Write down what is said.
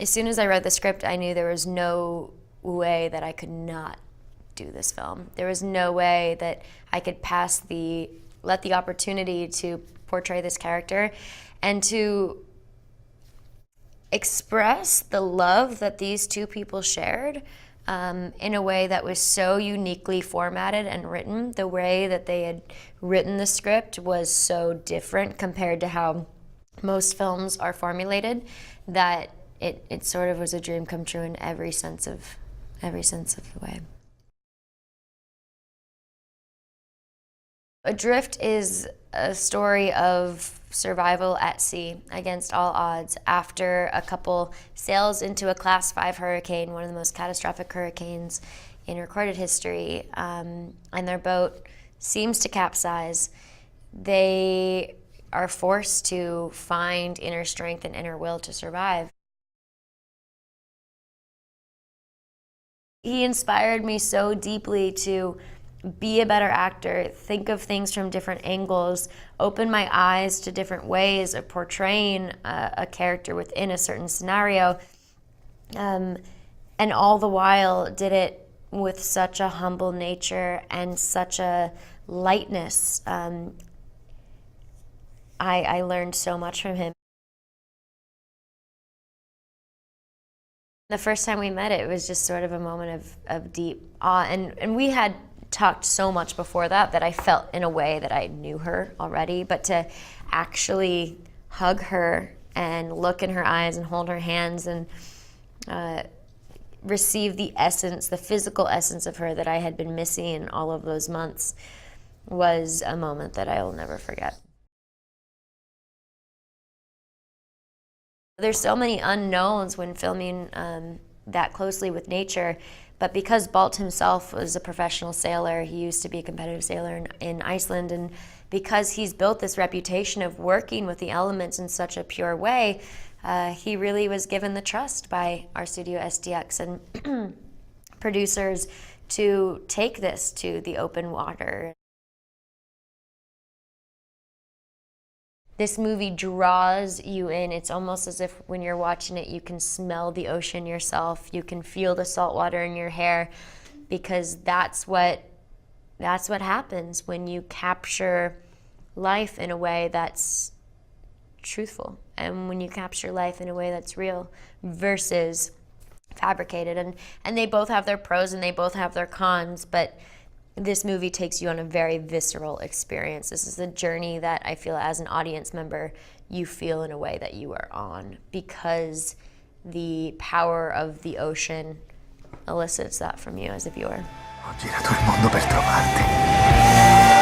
As soon as I wrote the script, I knew there was no way that I could not do this film. There was no way that I could let the opportunity to portray this character and to express the love that these two people shared in a way that was so uniquely formatted and written. The way that they had written the script was so different compared to how most films are formulated that it sort of was a dream come true in every sense of the way. Adrift is a story of survival at sea against all odds after a couple sails into a Class 5 hurricane, one of the most catastrophic hurricanes in recorded history, and their boat seems to capsize. They are forced to find inner strength and inner will to survive. He inspired me so deeply to be a better actor, think of things from different angles, open my eyes to different ways of portraying a character within a certain scenario, and all the while did it with such a humble nature and such a lightness. I learned so much from him. The first time we met, it was just sort of a moment of deep awe, and we had talked so much before that I felt in a way that I knew her already, but to actually hug her and look in her eyes and hold her hands and receive the essence, the physical essence of her that I had been missing all of those months was a moment that I will never forget. There's so many unknowns when filming that closely with nature, but because Balt himself was a professional sailor, he used to be a competitive sailor in Iceland, and because he's built this reputation of working with the elements in such a pure way, he really was given the trust by our studio SDX and producers to take this to the open water. This movie draws you in. It's almost as if when you're watching it, you can smell the ocean yourself. You can feel the salt water in your hair, because that's what happens when you capture life in a way that's truthful, and when you capture life in a way that's real versus fabricated. And they both have their pros and they both have their cons, but this movie takes you on a very visceral experience. This is a journey that I feel as an audience member you feel in a way that you are on, because the power of the ocean elicits that from you as a viewer. Ho girato il mondo per trovarti.